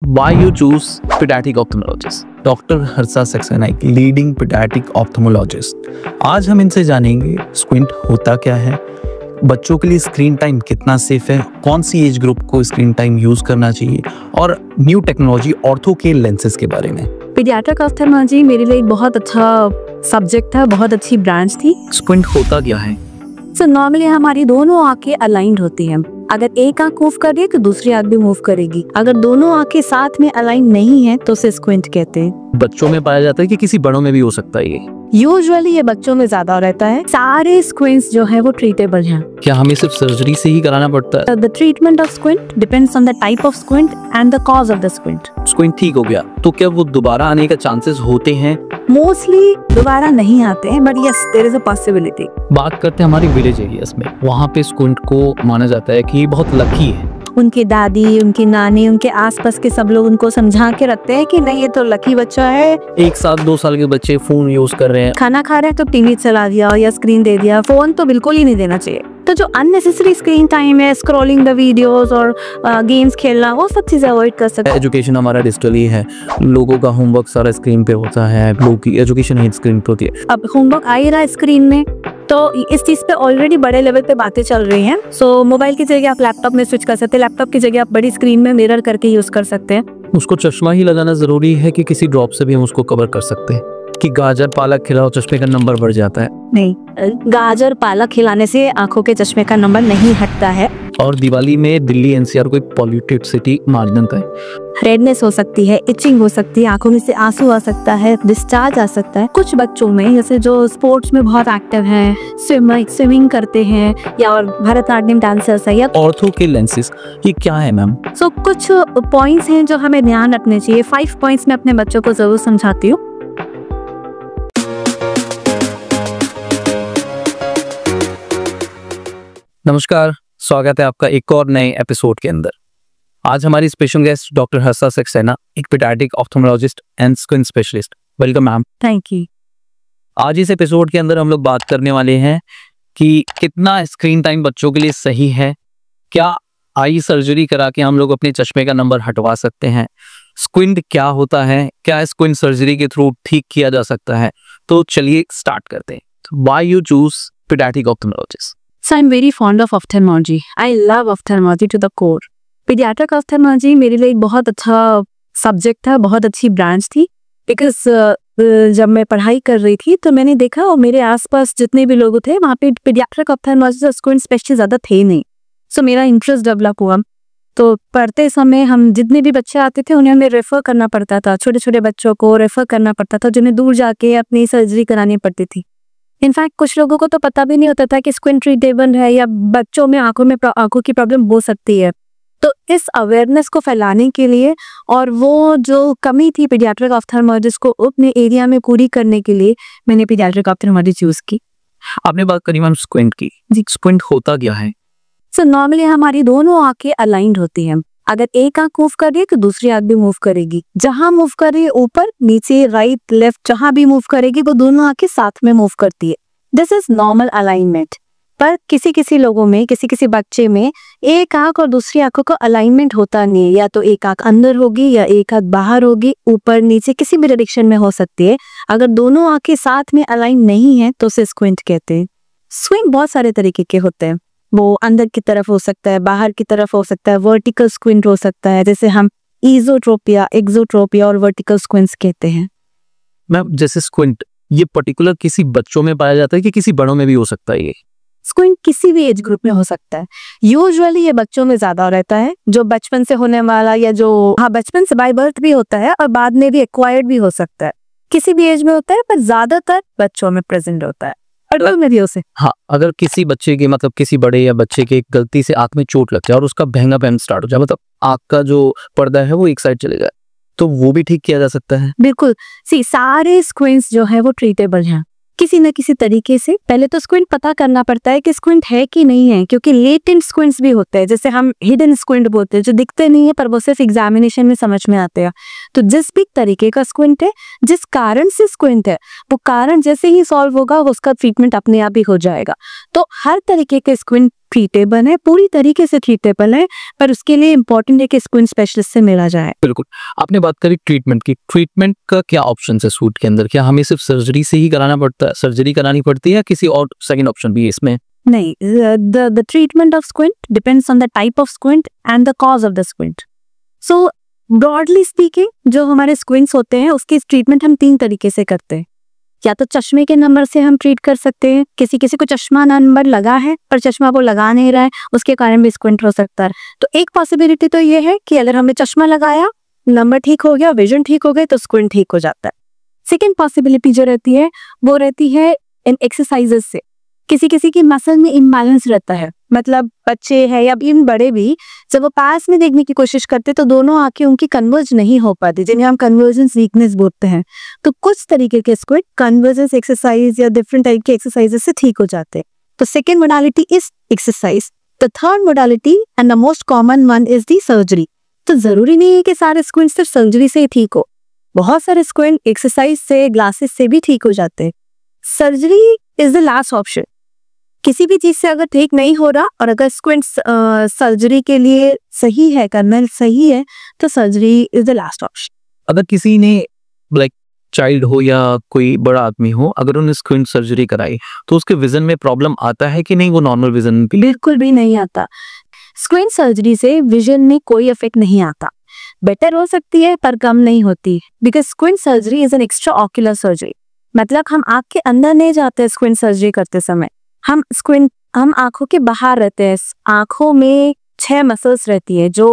Why you choose pediatric ophthalmologist? Doctor Harsha Saxena एक leading pediatric ophthalmologist। आज हम इनसे जानेंगे स्क्विंट होता क्या है, बच्चों के लिए स्क्रीन टाइम कितना सेफ है, कौन सी एज ग्रुप को स्क्रीन टाइम यूज करना चाहिए और न्यू टेक्नोलॉजी ऑर्थो के लेंसेज के बारे में। पीडियाट्रिक ऑप्थेल्मोलॉजी मेरे लिए एक बहुत अच्छा सब्जेक्ट था, बहुत अच्छी ब्रांच थी। स्क्विंट होता क्या है? नॉर्मली हमारी दोनों आंखें अलाइंड होती हैं। अगर एक आंख मूव कर रही है तो दूसरी आंख भी मूव करेगी। अगर दोनों आंखें साथ में अलाइन नहीं है तो उसे स्क्विंट कहते हैं। बच्चों में पाया जाता है कि किसी बड़ों में भी हो सकता है ये? यूजुअली ये बच्चों में ज्यादा रहता है। सारे स्क्विंट्स जो है वो ट्रीटेबल हैं। क्या हमें सिर्फ सर्जरी से ही कराना पड़ता है? The treatment of squint depends on the type of squint and the cause of the squint. Squint ठीक हो गया तो क्या वो दोबारा आने का चांसेस होते हैं? मोस्टली दोबारा नहीं आते हैं, but yes there is a possibility. बात करते हैं हमारे विलेज एरियाज में, वहाँ पे स्क्विंट को माना जाता है कि बहुत लकी है। उनकी दादी, उनकी नानी, उनके आसपास के सब लोग उनको समझा के रखते हैं कि नहीं ये तो लकी बच्चा है। 1 साल 2 साल के बच्चे फोन यूज कर रहे हैं, खाना खा रहे हैं तो टीवी चला दिया या स्क्रीन दे दिया। फोन तो बिल्कुल ही नहीं देना चाहिए। तो जो अननेसेसरी स्क्रीन टाइम है, स्क्रॉलिंग द वीडियोस और गेम्स खेलना, वो सब चीजें अवॉइड कर सकते हैं। एजुकेशन हमारा डिजिटली है, लोगों का होमवर्क सारा स्क्रीन पे होता है, लोगों की एजुकेशन ही स्क्रीन पे होती है। अब होमवर्क आ ही रहा है स्क्रीन में, तो इस चीज पे ऑलरेडी बड़े लेवल पे बातें चल रही हैं। सो मोबाइल की जगह आप लैपटॉप में स्विच कर सकते हैं, लैपटॉप की जगह आप बड़ी स्क्रीन में मिरर करके यूज कर सकते हैं। उसको चश्मा ही लगाना जरूरी है कि किसी ड्रॉप से भी हम उसको कवर कर सकते हैं? कि गाजर पालक खिलाओ चश्मे का नंबर बढ़ जाता है? नहीं, गाजर पालक खिलाने से आंखों के चश्मे का नंबर नहीं हटता है। और दिवाली में दिल्ली एनसीआर कोई पॉल्यूटेड सिटी माना जाता है। रेडनेस हो सकती है, इचिंग हो सकती है, आंखों में से आंसू आ सकता है, डिस्चार्ज आ सकता है। कुछ बच्चों में जैसे जो स्पोर्ट्स में बहुत एक्टिव हैं, स्विमिंग करते हैं या और भरतनाट्यम डांसर्स है या ऑर्थो के लेंसेज, ये क्या है मैम? सो कुछ पॉइंट्स हैं जो हमें ध्यान रखने चाहिए। 5 पॉइंट्स में अपने बच्चों को जरूर समझाती हूँ। नमस्कार, स्वागत है आपका एक और नए एपिसोड के अंदर। आज हमारी special guest doctor Harsha Saxena, एक paediatric ophthalmologist and skin specialist. Welcome ma'am. Thank you. आज इस एपिसोड के अंदर हम लोग बात करने वाले हैं कि कितना स्क्रीन टाइम बच्चों के लिए सही है, क्या आई सर्जरी करा के हम लोग अपने चश्मे का नंबर हटवा सकते हैं, स्क्विंट क्या होता है, क्या स्क्विंट सर्जरी के थ्रू ठीक किया जा सकता है। तो चलिए स्टार्ट करते हैं। Why you choose paediatric ophthalmologist? So I'm very fond of ophthalmology. I love ophthalmology to the core. Pediatric ophthalmology मेरे लिए एक बहुत अच्छा सब्जेक्ट था, बहुत अच्छी ब्रांच थी। बिकॉज जब मैं पढ़ाई कर रही थी तो मैंने देखा और मेरे आसपास जितने भी लोग थे वहाँ पे पीडियाट्रिक ऑप्थेल्मोलॉजिस्ट और स्क्विंट स्पेशलिस्ट ज़्यादा थे नहीं। सो मेरा इंटरेस्ट डेवलप हुआ। तो पढ़ते समय हम जितने भी बच्चे आते थे उन्हें हमें रेफर करना पड़ता था, छोटे छोटे बच्चों को रेफर करना पड़ता था जिन्हें दूर जाके अपनी सर्जरी करानी पड़ती थी। इनफैक्ट कुछ लोगों को तो पता भी नहीं होता था कि स्क्विंट ट्रीटेबल है या बच्चों में आंखों की प्रॉब्लम हो सकती है। तो इस अवेयरनेस को फैलाने के लिए और वो जो कमी थी पीडियाट्रिक ऑप्थेल्मोलॉजिस्ट को अपने एरिया में पूरी करने के लिए मैंने पीडियाट्रिक ऑप्थेल्मोलॉजी चूज की। आपने बात करी मैम स्क्विंट की। जी, स्क्विंट होता क्या है? नॉर्मली हमारी दोनों आंखें अलाइंड होती हैं। अगर एक आंख मूव कर रही है तो दूसरी आंख भी मूव करेगी। जहां मूव कर रही है, ऊपर नीचे राइट लेफ्ट जहां भी मूव करेगी वो दोनों आंखें साथ में मूव करती है। This is normal alignment. पर किसी किसी लोगों में, किसी किसी बच्चे में एक आंख और दूसरी आंखों का अलाइनमेंट होता नहीं है। या तो एक आंख अंदर होगी या एक आंख बाहर होगी, ऊपर नीचे किसी भी डायरेक्शन में हो सकती है। अगर दोनों आंखें साथ में अलाइन नहीं है तो उसे स्क्विंट कहते हैं। स्क्विंट बहुत सारे तरीके के होते हैं। वो अंदर की तरफ हो सकता है, बाहर की तरफ हो सकता है, वर्टिकल स्क्विंट हो सकता है, जैसे हम इजोट्रोपिया, एक्सोट्रोपिया और वर्टिकल स्क्विंट्स कहते हैं। मैम जैसे स्क्विंट ये पर्टिकुलर किसी बच्चों में पाया जाता है कि किसी बड़ों में भी हो सकता है? ये स्क्विंट किसी भी एज ग्रुप में हो सकता है। यूजुअली ये बच्चों में ज्यादा रहता है, जो बचपन से होने वाला या जो बचपन से बाय बर्थ भी होता है और बाद में भी एक्वायर्ड भी हो सकता है। किसी भी एज में होता है पर ज्यादातर बच्चों में प्रेजेंट होता है। में भी उसे अगर किसी बच्चे के मतलब किसी बड़े या बच्चे के गलती से आंख में चोट लग जाए और उसका बहना बहन स्टार्ट हो जाए, मतलब आंख का जो पर्दा है वो एक साइड चले जाए, तो वो भी ठीक किया जा सकता है? बिल्कुल। सारे स्क्विंट्स जो है वो ट्रीटेबल हैं किसी न किसी तरीके से। पहले तो स्क्विंट पता करना पड़ता है कि स्क्विंट है कि नहीं है, क्योंकि लेटेंट स्क्विंट्स भी होते हैं, जैसे हम हिडन स्क्विंट बोलते हैं, जो दिखते नहीं है पर वो सिर्फ एग्जामिनेशन में समझ में आते हैं। तो जिस भी तरीके का स्क्विंट है, जिस कारण से स्क्विंट है, वो कारण जैसे ही सॉल्व होगा उसका ट्रीटमेंट अपने आप ही हो जाएगा। तो हर तरीके के स्क्विंट ट्रीटेबल है, पूरी तरीके से ट्रीटेबल है, पर उसके लिए इम्पोर्टेंट है कि स्क्विन स्पेशलिस्ट से मिला जाए। बिल्कुल। आपने बात करी ट्रीटमेंट की, ट्रीटमेंट का क्या ऑप्शन है सूट के अंदर? क्या हमें सिर्फ सर्जरी से ही कराना पड़ता है, सर्जरी करानी पड़ती है, या किसी और सेकंड ऑप्शन भी है इसमें? नहीं, the treatment of squint depends on the type of squint and the cause of the squint. So broadly speaking, जो हमारे स्क्विंट्स होते हैं उसकी ट्रीटमेंट हम 3 तरीके से करते हैं। या तो चश्मे के नंबर से हम ट्रीट कर सकते हैं, किसी किसी को चश्मा नंबर लगा है पर चश्मा वो लगा नहीं रहा है, उसके कारण भी स्क्विंट हो सकता है। तो एक पॉसिबिलिटी तो ये है कि अगर हमने चश्मा लगाया, नंबर ठीक हो गया, विजन ठीक हो गई, तो स्क्विंट ठीक हो जाता है। सेकेंड पॉसिबिलिटी जो रहती है वो रहती है इन एक्सरसाइजेस से। किसी किसी की मसल में इम्बैलेंस रहता है, मतलब बच्चे हैं या इन बड़े भी, जब वो पास में देखने की कोशिश करते तो दोनों आंखें उनकी कन्वर्ज नहीं हो पाती, जिन्हें हम कन्वर्जेंस वीकनेस बोलते हैं। तो कुछ तरीके के स्क्विंट कन्वर्जेंस एक्सरसाइज या डिफरेंट टाइप के एक्सरसाइजेस से ठीक हो जाते हैं। तो second modality is exercise. The third modality and the most common one is the surgery. तो जरूरी नहीं है कि सारे स्क्विंट सिर्फ सर्जरी से ही ठीक हो, बहुत सारे स्क्विंट एक्सरसाइज से, ग्लासेस से भी ठीक हो जाते हैं। Surgery is the last option. किसी भी चीज से अगर ठीक नहीं हो रहा और अगर स्क्विंट सर्जरी के लिए सही है, करना सही है, तो surgery is the last option. अगर किसी ने लाइक चाइल्ड हो या कोई बड़ा आदमी हो, अगर उन्हें स्क्विंट सर्जरी कराई तो उसके विजन में प्रॉब्लम आता है कि नहीं? वो नॉर्मल विजन के लिए बिल्कुल भी नहीं आता। स्क्विंट सर्जरी से विजन में कोई इफेक्ट नहीं आता, बेटर हो सकती है पर कम नहीं होती, because squint surgery is an extra ocular surgery. मतलब हम आंख के अंदर नहीं जाते स्क्विंट सर्जरी करते समय, हम आंखों के बाहर रहते हैं। आंखों में 6 मसल्स रहती है जो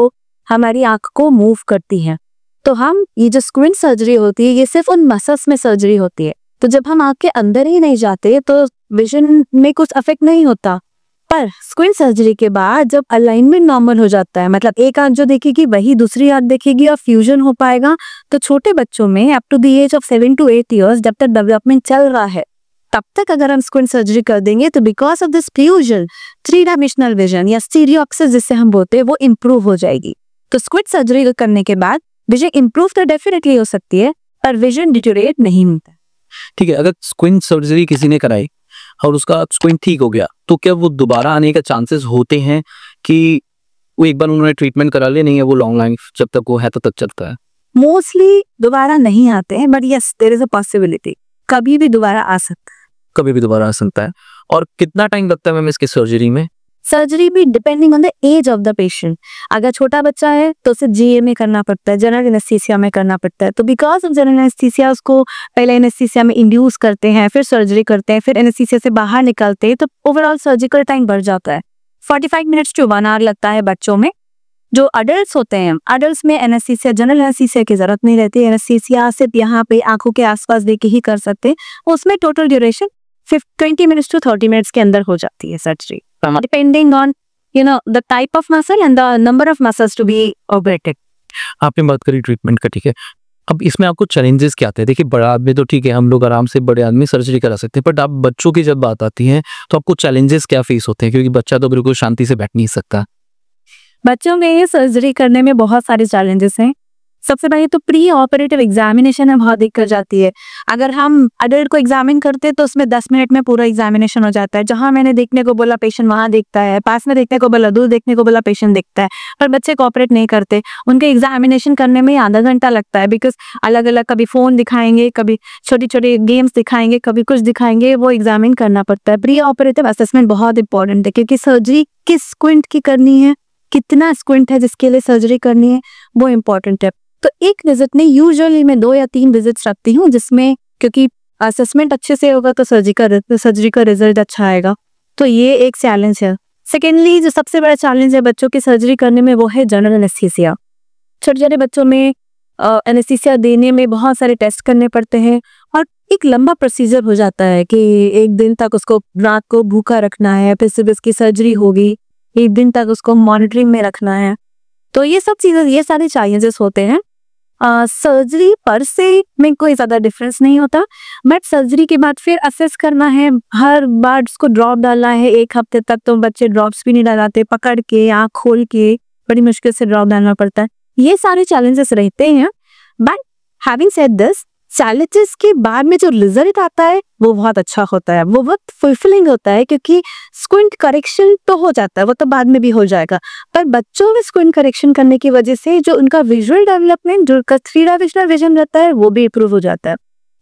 हमारी आंख को मूव करती हैं। तो हम ये जो स्क्विंट सर्जरी होती है ये सिर्फ उन मसल्स में सर्जरी होती है। तो जब हम आंख के अंदर ही नहीं जाते तो विजन में कुछ अफेक्ट नहीं होता। पर स्क्विंट सर्जरी के बाद जब अलाइनमेंट नॉर्मल हो जाता है, मतलब एक आंख जो देखेगी वही दूसरी आंख देखेगी और फ्यूजन हो पाएगा, तो छोटे बच्चों में up to the age of 7 to 8 years जब तक डेवलपमेंट चल रहा है तब तक अगर हम स्क्विंट सर्जरी कर देंगे तो because of this fusion 3 dimensional vision या स्टीरियोप्सिस जिससे हम बोलते हैं वो इम्प्रूव हो जाएगी। तो स्क्विंट सर्जरी करने के बाद विजन इम्प्रूव तो डेफिनेटली हो सकती है पर विजन डिटोरेट नहीं होता। ठीक है, अगर स्क्विंट सर्जरी किसी ने कराई और उसका स्क्विंट ठीक हो गया तो क्या वो दोबारा आने का चांसेस होते हैं कि वो एक बार उन्होंने ट्रीटमेंट करा ले, नहीं है वो लॉन्ग लाइफ जब तक वो है तब तक चलता है? मोस्टली दोबारा नहीं आते हैं, but yes there is a possibility, कभी भी दोबारा आ सकता है। कभी भी दोबारा आ सकता है। और कितना टाइम लगता है मैम इसकी सर्जरी में? सर्जरी भी depending on the age of the patient. अगर छोटा बच्चा है तो उसे जीए में करना पड़ता है, जनरल एनेस्थीसिया में करना पड़ता है। तो बिकॉज ऑफ जनरल एनेस्थीसिया उसको पहले एनेस्थीसिया में इंड्यूस करते हैं, फिर सर्जरी करते हैं, फिर एनेस्थीसिया से बाहर निकलते हैं, तो ओवरऑल सर्जिकल टाइम बढ़ जाता है। 45 मिनट्स to 1 hour लगता है बच्चों में। जो अडल्ट होते हैं, अडल्ट में एनेस्थीसिया, जनरल एनेस्थीसिया की जरूरत नहीं रहती। एनेस्थीसिया सिर्फ यहाँ पे आंखों के आसपास देके ही कर सकते हैं। उसमें total duration 20 minutes to 30 minutes के अंदर हो जाती है surgery, depending on the type of muscle and the number of muscles to be operated. आपने बात करी ट्रीटमेंट का, ठीक है। अब इसमें आपको चैलेंजेस क्या आते हैं? देखिए बड़ा आदमी तो ठीक है, हम लोग आराम से बड़े आदमी सर्जरी करा सकते हैं, बट आप बच्चों की जब बात आती है तो आपको चैलेंजेस क्या फेस होते हैं? क्योंकि बच्चा तो बिल्कुल शांति से बैठ नहीं सकता। बच्चों में सर्जरी करने में बहुत सारे चैलेंजेस हैं। सबसे पहले तो प्री ऑपरेटिव एग्जामिनेशन में बहुत दिक्कत जाती है। अगर हम अडल्ट को एग्जामिन करते हैं तो उसमें 10 मिनट में पूरा एग्जामिनेशन हो जाता है। जहां मैंने देखने को बोला पेशेंट वहां देखता है, पास में देखने को बोला, दूर देखने को बोला पेशेंट देखता है। पर बच्चे कोऑपरेट नहीं करते, उनके एग्जामिनेशन करने में आधा घंटा लगता है। बिकॉज अलग अलग कभी फोन दिखाएंगे, कभी छोटी छोटी गेम्स दिखाएंगे, कभी कुछ दिखाएंगे, वो एग्जामिन करना पड़ता है। प्री ऑपरेटिव असेसमेंट बहुत इंपॉर्टेंट है क्योंकि सर्जरी किस स्क्विंट की करनी है, कितना स्क्विंट है जिसके लिए सर्जरी करनी है, वो इम्पोर्टेंट है। तो एक विजिट में यूजुअली मैं 2 या 3 विजिट्स रखती हूँ, जिसमें क्योंकि असेसमेंट अच्छे से होगा तो सर्जरी का रिजल्ट अच्छा आएगा। तो ये एक चैलेंज है। सेकेंडली जो सबसे बड़ा चैलेंज है बच्चों की सर्जरी करने में वो है जनरल एनेस्थीसिया। छोटे छोटे बच्चों में एनेस्थीसिया देने में बहुत सारे टेस्ट करने पड़ते हैं और एक लंबा प्रोसीजर हो जाता है कि एक दिन तक उसको रात को भूखा रखना है, फिर सुबह उसकी सर्जरी होगी, एक दिन तक उसको मॉनिटरिंग में रखना है। तो ये सब चीजें, ये सारे चैलेंजेस होते हैं। सर्जरी पर से में कोई ज्यादा डिफरेंस नहीं होता, बट सर्जरी के बाद फिर असेस करना है, हर बार उसको ड्रॉप डालना है। 1 हफ्ते तक तो बच्चे ड्रॉप्स भी नहीं डालते, पकड़ के आँख खोल के बड़ी मुश्किल से ड्रॉप डालना पड़ता है। ये सारे चैलेंजेस रहते हैं। But having said this, challenges के बाद में जो रिजल्ट आता है वो बहुत अच्छा होता है, वो बहुत फुलफिलिंग होता है, क्योंकि स्क्विंट करेक्शन तो हो जाता है, वो तो बाद में भी हो जाएगा, पर बच्चों में स्क्विंट करेक्शन करने की वजह से जो उनका विजुअल डेवलपमेंट, जो उनका थ्री डायमेंशनल विजन रहता है, वो भी इंप्रूव हो जाता है।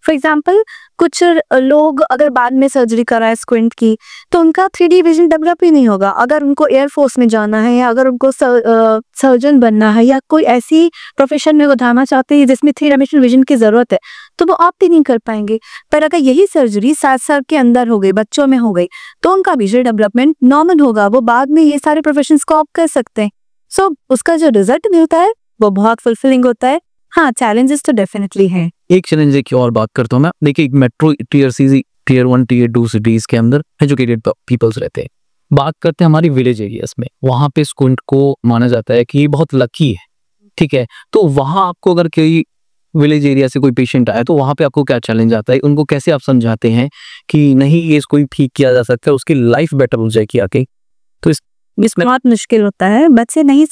फॉर एग्जाम्पल, कुछ लोग अगर बाद में सर्जरी कराए स्क्विंट की, तो उनका 3D विजन डेवलप ही नहीं होगा। अगर उनको एयरफोर्स में जाना है, या अगर उनको सर्जन बनना है, या कोई ऐसी प्रोफेशन में वो जाना चाहते हैं जिसमें 3 डायमेंशनल विजन की जरूरत है, तो वो ऑप्ट ही नहीं कर पाएंगे। पर अगर यही सर्जरी 7 साल के अंदर हो गई, बच्चों में हो गई, तो उनका विजुअल डेवलपमेंट नॉर्मल होगा, वो बाद में ये सारे प्रोफेशन को ऑप्ट कर सकते हैं। सो उसका जो रिजल्ट मिलता है वो बहुत फुलफिलिंग होता है। हाँ, चैलेंजेस तो डेफिनेटली हैं। एक चैलेंज की और बात करता हूँ मैं। देखिए, मेट्रो टीयर 1 टीयर 2 सिटीज के अंदर एजुकेटेड पीपल्स रहते हैं। बात करते हैं हमारी विलेज एरियाज में, वहां पे स्क्विंट को माना जाता है कि ये बहुत लकी है, ठीक है। तो वहां आपको अगर कोई विलेज एरिया से कोई पेशेंट आए, तो वहां पे आपको क्या चैलेंज आता है? उनको कैसे आप समझाते हैं कि नहीं, ये इसको ठीक किया जा सकता है, उसकी लाइफ बेटर हो जाएगी आके? तो इसमें बहुत मुश्किल होता है, बच्चे नहीं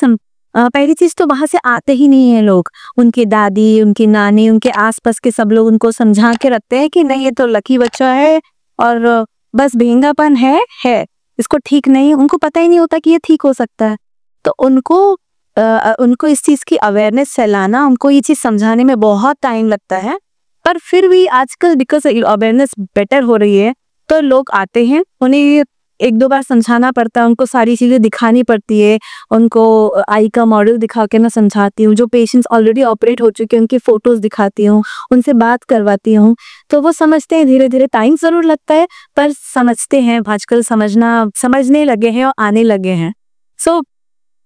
पहली चीज तो वहां से आते ही नहीं है लोग, उनकी दादी, उनकी नानी, उनके आसपास के सब लोग उनको समझा के रखते हैं कि नहीं, ये तो लकी बच्चा है और बस भेंगापन है, इसको ठीक नहीं। उनको पता ही नहीं होता कि ये ठीक हो सकता है। तो उनको इस चीज की अवेयरनेस फैलाना, उनको ये चीज समझाने में बहुत टाइम लगता है। पर फिर भी आजकल बिकॉज अवेयरनेस बेटर हो रही है, तो लोग आते हैं, उन्हें 1-2 बार समझाना पड़ता है, उनको सारी चीजें दिखानी पड़ती है, उनको आई का मॉडल दिखा के मैं समझाती हूँ। जो पेशेंट्स ऑलरेडी ऑपरेट हो चुके हैं उनकी फोटोज दिखाती हूँ, उनसे बात करवाती हूँ, तो वो समझते हैं। धीरे धीरे टाइम जरूर लगता है, पर समझते हैं। आजकल समझने लगे हैं और आने लगे हैं। सो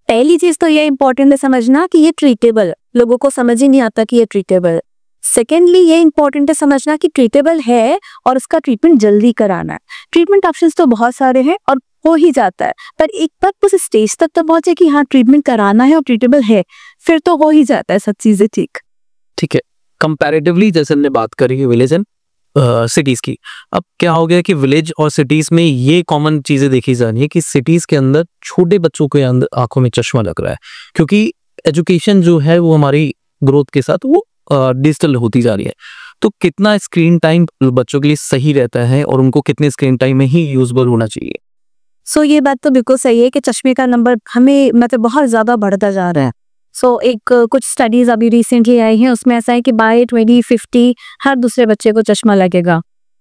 पहली चीज तो ये इंपॉर्टेंट है समझना कि ये ट्रीटेबल, लोगों को समझ ही नहीं आता कि ये ट्रीटेबल। सेकेंडली, ये इंपॉर्टेंट है समझना कि ट्रीटेबल है और उसका ट्रीटमेंट जल्दी कराना है। ट्रीटमेंट ऑप्शंस तो बहुत सारे हैं और हो ही जाता है, पर एक बार उस स्टेज तक तो पहुंचे कि हाँ, ट्रीटमेंट कराना है और ट्रीटेबल है, फिर तो हो ही जाता है सब चीजें ठीक है। कंपैरेटिवली जैसे हमने बात करी है विलेज एंड सिटीज की, अब क्या हो गया कि विलेज और सिटीज में ये कॉमन चीजें देखी जा रही है कि सिटीज के अंदर छोटे बच्चों के अंदर आंखों में चश्मा लग रहा है, क्योंकि एजुकेशन जो है वो हमारी ग्रोथ के साथ वो डिजिटल होती जा रही है। तो कितना स्क्रीन टाइम बच्चों के लिए सही रहता है और उनको कितने स्क्रीन टाइम में ही यूजफुल होना चाहिए? सो ये बात तो बिल्कुल सही है कि चश्मे का नंबर हमें मतलब बहुत ज्यादा बढ़ता जा रहा है। कुछ स्टडीज अभी रिसेंटली आई हैं, उसमें ऐसा है कि बाय 2050 हर दूसरे बच्चे को चश्मा लगेगा,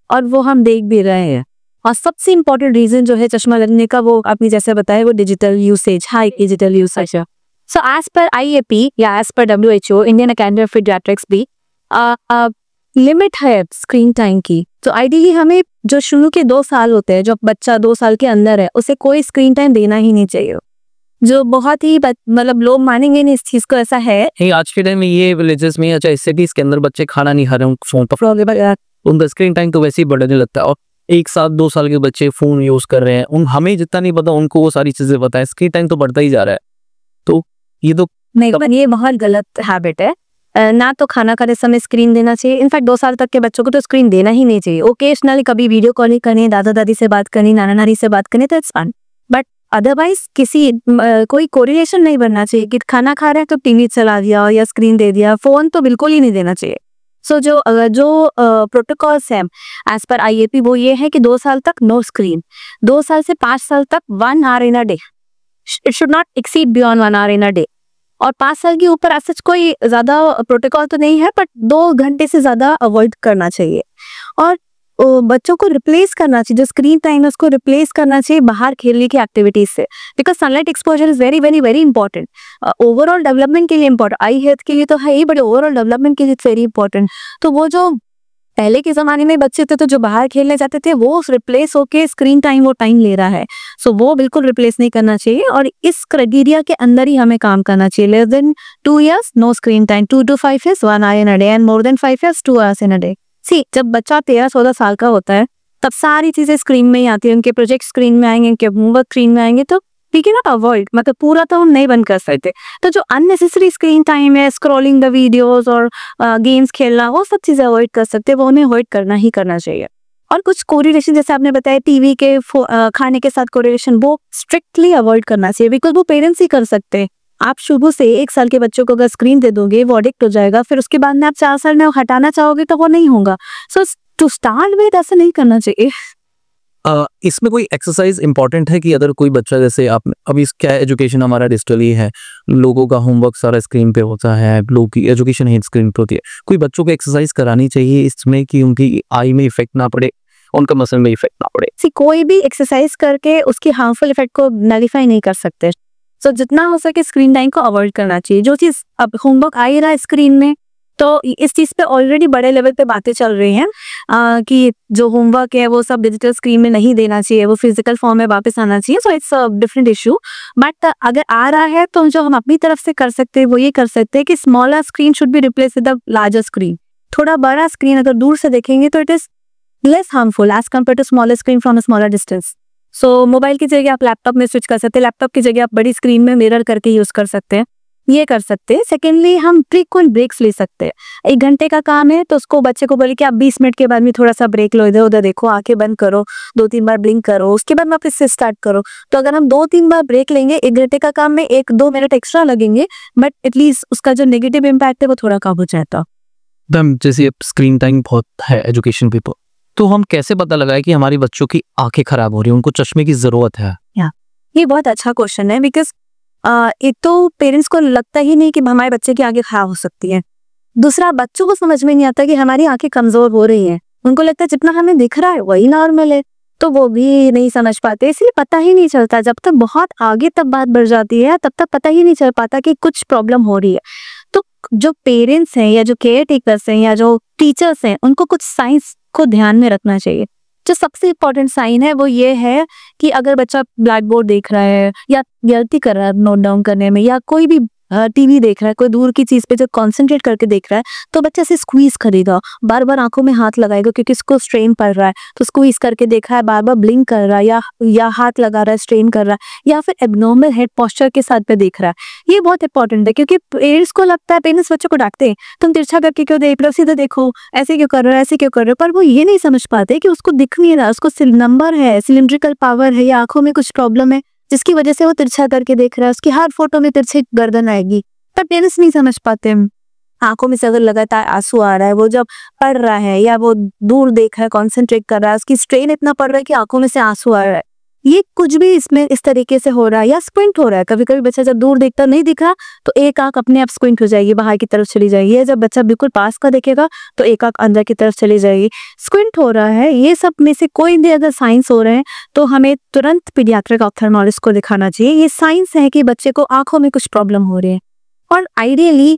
और वो हम देख भी रहे हैं। और सबसे इम्पोर्टेंट रीजन जो है चश्मा लगने का, वो आपने जैसे बताया, वो digital usage, high digital usage. So as per IAP या as per WHO, Indian academy of paediatrics भी लिमिट है स्क्रीन टाइम की। तो आइडियली हमें जो शुरू के 2 साल होते हैं, जो बच्चा 2 साल के अंदर है, उसे कोई स्क्रीन टाइम देना ही नहीं चाहिए। जो बहुत ही मतलब लोग मानेंगे नहीं इस चीज को, ऐसा है। आज के टाइम में ये विलेजेस में या सिटीज के अंदर बच्चे खाना नहीं खा रहे हैं, फोन पर उनका स्क्रीन टाइम तो वैसे ही बढ़ने लगता है। और 1 साल 2 साल के बच्चे फोन यूज कर रहे हैं, हमें जितना नहीं पता उनको वो सारी चीजें पता है। स्क्रीन टाइम तो बढ़ता ही जा रहा है। तो ये तो नहीं, ये बहुत गलत हैबिट है। ना तो खाना खाते समय स्क्रीन देना चाहिए। इनफैक्ट 2 साल तक के बच्चों को तो स्क्रीन देना ही नहीं चाहिए। ओकेशनली कभी वीडियो कॉलिंग करनी, दादा दादी से बात करनी, नाना नानी से बात करनी, तो इट्स फाइन, बट अदरवाइज कोई कोरिलेशन नहीं बनना चाहिए कि खाना खा रहे हैं तो टीवी चला दिया या स्क्रीन दे दिया। फोन तो बिल्कुल ही नहीं देना चाहिए। सो जो प्रोटोकॉल्स हैं एज पर IAP, वो ये है कि 2 साल तक नो स्क्रीन, 2 साल से 5 साल तक 1 hour in a day, it should not exceed beyond 1 hour in a day. और 5 साल के ऊपर ऐसा कोई ज्यादा प्रोटोकॉल तो नहीं है, बट 2 घंटे से ज्यादा अवॉइड करना चाहिए। और बच्चों को रिप्लेस करना चाहिए, जो स्क्रीन टाइम है उसको रिप्लेस करना चाहिए बाहर खेलने की एक्टिविटीज से, because sunlight exposure is very very very important. Overall development के लिए इंपॉर्टेंट, आई हेल्थ के लिए तो है ही, बट ओवरऑल डेवलपमेंट के लिए वेरी इंपॉर्टेंट। तो वो जो पहले के जमाने में बच्चे थे तो जो बाहर खेलने जाते थे, वो रिप्लेस होके स्क्रीन टाइम वो टाइम ले रहा है। सो वो बिल्कुल रिप्लेस नहीं करना चाहिए, और इस क्राइटेरिया के अंदर ही हमें काम करना चाहिए। Less than 2 years no screen time, 2 to 5 years 1 hour in a day, and more than 5 years 2 hours in a day. जब बच्चा 13-14 साल का होता है, तब सारी चीजें स्क्रीन में ही आती है। उनके प्रोजेक्ट स्क्रीन में आएंगे, उनके होमवर्क स्क्रीन में आएंगे, तो वी कैन नॉट अवॉइड, मतलब पूरा तो हम नहीं बंद कर सकते। तो जो अननेसेसरी स्क्रीन टाइम है, स्क्रॉलिंग द वीडियोस और गेम्स खेलना, वो सब चीजें अवॉइड कर सकते हैं, वो उन्हें अवॉइड करना ही करना चाहिए। और कुछ कोरिलेशन जैसे आपने बताया टीवी के खाने के साथ कोरिलेशन, वो स्ट्रिक्टली अवॉइड करना चाहिए, बिकॉज वो पेरेंट्स ही कर सकते हैं। आप शुरू से 1 साल के बच्चों को अगर स्क्रीन दे दोगे, वो एडिक्ट हो जाएगा, फिर उसके बाद में आप 4 साल में हटाना चाहोगे तो वो नहीं होगा। सो टू स्टार्ट विद ऐसा नहीं करना चाहिए। इसमें कोई एक्सरसाइज इंपॉर्टेंट है कि अगर कोई बच्चा, जैसे आप अभी क्या एजुकेशन हमारा डिजिटली है, लोगों का होमवर्क सारा स्क्रीन पे होता है, लोगों की एजुकेशन ही स्क्रीन पे होती है, कोई बच्चों को एक्सरसाइज करानी चाहिए इसमें कि उनकी आई में इफेक्ट ना पड़े, उनका मसल में इफेक्ट ना पड़े? कोई भी एक्सरसाइज करके उसकी हार्मफुल इफेक्ट को नलीफाई नहीं कर सकते। सो जितना हो सके स्क्रीन टाइम को अवॉइड करना चाहिए। जो चीज अब होमवर्क आ ही रहा है स्क्रीन में, तो इस चीज पे ऑलरेडी बड़े लेवल पे बातें चल रही हैं कि जो होमवर्क है वो सब डिजिटल स्क्रीन में नहीं देना चाहिए, वो फिजिकल फॉर्म में वापस आना चाहिए। So it's a different issue. But अगर आ रहा है तो जो हम अपनी तरफ से कर सकते हैं वो ये कर सकते हैं कि smaller screen should be replace with the larger screen. थोड़ा बड़ा स्क्रीन अगर दूर से देखेंगे तो it is less harmful as compare to smaller screen from a smaller distance. So mobile की जगह आप लैपटॉप में स्विच कर सकते हैं, लैपटॉप की जगह आप बड़ी स्क्रीन में मिरर करके यूज कर सकते हैं, ये कर सकते हैं। सेकेंडली, हम फ्रीक्वेंट ब्रेक्स ले सकते हैं। 1 घंटे का काम है तो उसको बच्चे को बोले कि आप 20 मिनट के बाद में थोड़ा सा ब्रेक लो, इधर उधर देखो, आंखें बंद करो, 2-3 बार ब्लिंक करो, उसके बाद में फिर से स्टार्ट करो। तो अगर हम 2-3 बार ब्रेक लेंगे, 1 घंटे का काम में 1-2 मिनट एक्स्ट्रा लगेंगे, बट एटलीस्ट उसका जो नेगेटिव इम्पैक्ट है वो थोड़ा कम हो जाता। जैसे स्क्रीन टाइम बहुत है एजुकेशन पे, तो हम कैसे पता लगाए कि हमारी बच्चों की आंखें खराब हो रही है, उनको चश्मे की जरूरत है? ये बहुत अच्छा क्वेश्चन है, बिकॉज एक तो पेरेंट्स को लगता ही नहीं कि हमारे बच्चे की आंखें खराब हो सकती है। दूसरा, बच्चों को समझ में नहीं आता कि हमारी आंखें कमजोर हो रही हैं। उनको लगता है जितना हमें दिख रहा है वही नॉर्मल है, तो वो भी नहीं समझ पाते, इसलिए पता ही नहीं चलता। जब तक बहुत आगे तक बात बढ़ जाती है तब तक पता ही नहीं चल पाता कि कुछ प्रॉब्लम हो रही है। तो जो पेरेंट्स हैं या जो केयर टेकर्स हैं या जो टीचर्स हैं, उनको कुछ साइंस को ध्यान में रखना चाहिए। जो सबसे इम्पोर्टेंट साइन है वो ये है कि अगर बच्चा ब्लैक बोर्ड देख रहा है या गलती कर रहा है नोट डाउन करने में, या कोई भी टीवी देख रहा है, कोई दूर की चीज पे जो कंसंट्रेट करके देख रहा है, तो बच्चा से स्क्वीज करेगा, बार बार आंखों में हाथ लगाएगा क्योंकि इसको स्ट्रेन पड़ रहा है, तो स्क्वीज करके देख रहा है, बार बार ब्लिंक कर रहा है या हाथ लगा रहा है, स्ट्रेन कर रहा है, या फिर एब्नॉर्मल हेड पोस्चर के साथ पे देख रहा है। ये बहुत इंपॉर्टेंट है क्योंकि पेरेंट्स को लगता है, पेरेंट्स बच्चों को डांटते हैं, तुम तिरछा करके क्यों देख रहे हो, सीधे देखो, ऐसे क्यों कर रहे हो, ऐसे क्यों कर रहे हो, पर वो ये नहीं समझ पाते कि उसको दिख नहीं रहा, उसको नंबर है, सिलिंड्रिकल पावर है, या आंखों में कुछ प्रॉब्लम है जिसकी वजह से वो तिरछा करके देख रहा है। उसकी हर फोटो में तिरछी गर्दन आएगी, पर पेरेंट्स नहीं समझ पाते। आंखों में से अगर लगातार आंसू आ रहा है, वो जब पढ़ रहा है या वो दूर देख रहा है, कॉन्सेंट्रेट कर रहा है, उसकी स्ट्रेन इतना पड़ रहा है कि आंखों में से आंसू आ रहा है, ये कुछ भी इसमें इस तरीके से हो रहा है, या स्क्विंट हो रहा है। कभी कभी बच्चा जब दूर देखता नहीं दिखा तो एक आंख अपने आप स्क्विंट हो जाएगी, बाहर की तरफ चली जाएगी, या जब बच्चा बिल्कुल पास का देखेगा तो एक आंख अंदर की तरफ चली जाएगी, स्क्विंट हो रहा है। ये सब में से कोई भी अगर साइंस हो रहे हैं तो हमें तुरंत पीडियाट्रिक ऑप्थेल्मोलॉजिस्ट को दिखाना चाहिए। ये साइंस है कि बच्चे को आंखों में कुछ प्रॉब्लम हो रही है। और आइडियली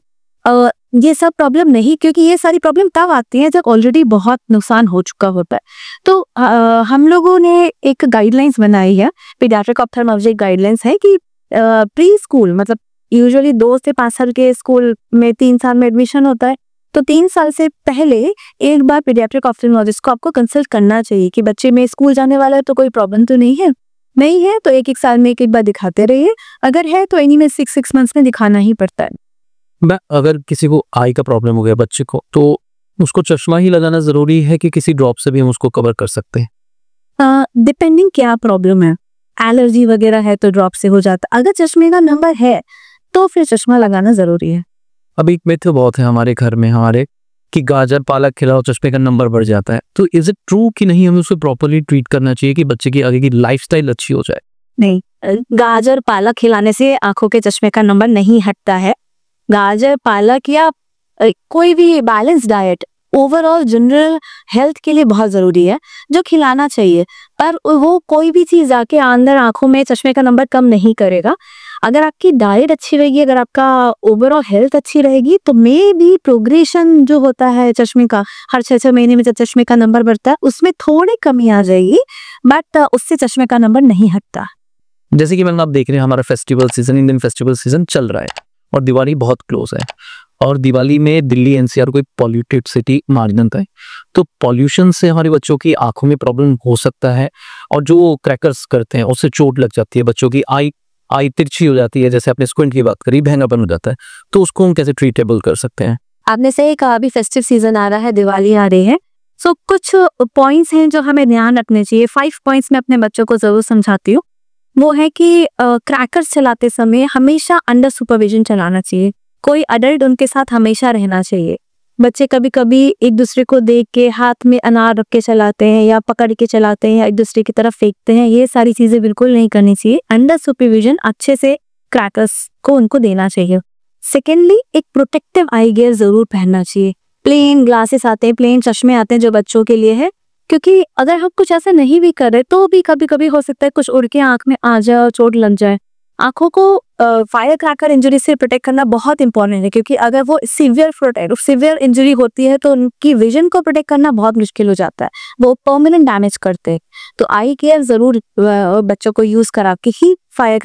ये सब प्रॉब्लम नहीं, क्योंकि ये सारी प्रॉब्लम तब आती है जब ऑलरेडी बहुत नुकसान हो चुका होता है। तो हम लोगों ने एक गाइडलाइंस बनाई है, पीडियाट्रिक ऑप्थेल्मोलॉजी गाइडलाइंस है कि प्री स्कूल, मतलब यूजुअली 2 से 5 साल के स्कूल में 3 साल में एडमिशन होता है, तो 3 साल से पहले एक बार पीडियाट्रिक ऑप्थेल्मोलॉजिस्ट को आपको कंसल्ट करना चाहिए कि बच्चे में स्कूल जाने वाला है तो कोई प्रॉब्लम तो नहीं है। नहीं है तो एक साल में एक बार दिखाते रहिए, अगर है तो एनी में 6 मंथ्स में दिखाना ही पड़ता है। अगर किसी को आई का प्रॉब्लम हो गया बच्चे को, तो उसको चश्मा ही लगाना जरूरी है कि किसी ड्रॉप से भी हम उसको कवर कर सकते हैं? डिपेंडिंग क्या प्रॉब्लम है, एलर्जी वगैरह है तो ड्रॉप से हो जाता है। अगर चश्मे का नंबर है तो फिर चश्मा लगाना जरूरी है। अभी एक मिथ बहुत है हमारे घर में हमारे कि गाजर पालक खिलाओ चश्मे का नंबर बढ़ जाता है, तो इज इट ट्रू कि नहीं, हमें उसको प्रॉपर्ली ट्रीट करना चाहिए कि बच्चे की आगे की लाइफस्टाइल अच्छी हो जाए? नहीं, गाजर पालक खिलाने से आंखों के चश्मे का नंबर नहीं हटता है। गाजर पालक या कोई भी balance diet overall general health के लिए बहुत जरूरी है, जो खिलाना चाहिए, पर वो कोई भी चीज आके अंदर आंखों में चश्मे का नंबर कम नहीं करेगा। अगर आपकी डाइट अच्छी रहेगी, अगर आपका ओवरऑल हेल्थ अच्छी रहेगी, तो मे भी प्रोग्रेशन जो होता है चश्मे का, हर 6-6 महीने में जब चश्मे का नंबर बढ़ता है उसमें थोड़ी कमी आ जाएगी, बट उससे चश्मे का नंबर नहीं हटता। जैसे कि मैडम आप देख रहे हैं हमारा festival season, Indian festival season चल रहा है और दिवाली बहुत क्लोज है, और दिवाली में दिल्ली एनसीआर कोई पॉल्यूटेड सिटी माना जाता है, तो पॉल्यूशन से हमारे बच्चों की आंखों में प्रॉब्लम हो सकता है, और जो क्रैकर्स करते हैं उससे चोट लग जाती है, बच्चों की आई तिरछी हो जाती है, जैसे आपने स्क्विंट की बात करी, भैंगापन हो जाता है, तो उसको हम कैसे ट्रीटेबल कर सकते हैं? आपने सही कहा, अभी फेस्टिव सीजन आ रहा है, दिवाली आ रही है, सो कुछ पॉइंट्स हैं जो हमें ध्यान रखने चाहिए। 5 पॉइंट्स में अपने बच्चों को जरूर समझाती हूँ। वो है कि क्रैकर्स चलाते समय हमेशा अंडर सुपरविजन चलाना चाहिए। कोई अडल्ट उनके साथ हमेशा रहना चाहिए। बच्चे कभी कभी एक दूसरे को देख के हाथ में अनार रख के चलाते हैं या पकड़ के चलाते हैं या एक दूसरे की तरफ फेंकते हैं, ये सारी चीजें बिल्कुल नहीं करनी चाहिए। अंडर सुपरविजन अच्छे से क्रैकर्स को उनको देना चाहिए। सेकेंडली, एक प्रोटेक्टिव आई गियर जरूर पहनना चाहिए। प्लेन ग्लासेस आते हैं, प्लेन चश्मे आते हैं जो बच्चों के लिए है, क्योंकि अगर हम कुछ ऐसा नहीं भी कर रहे तो भी कभी कभी हो सकता है कुछ उड़ के आंख में आ जाए और चोट लग जाए। आंखों को फायर क्रैकर इंजरी से प्रोटेक्ट करना बहुत इंपॉर्टेंट है, क्योंकि अगर वो सीवियर इंजरी होती है तो उनकी विजन को प्रोटेक्ट करना बहुत मुश्किल हो जाता है, वो परमानेंट डैमेज करते हैं। तो आई केयर जरूर बच्चों को यूज करा के ही फायर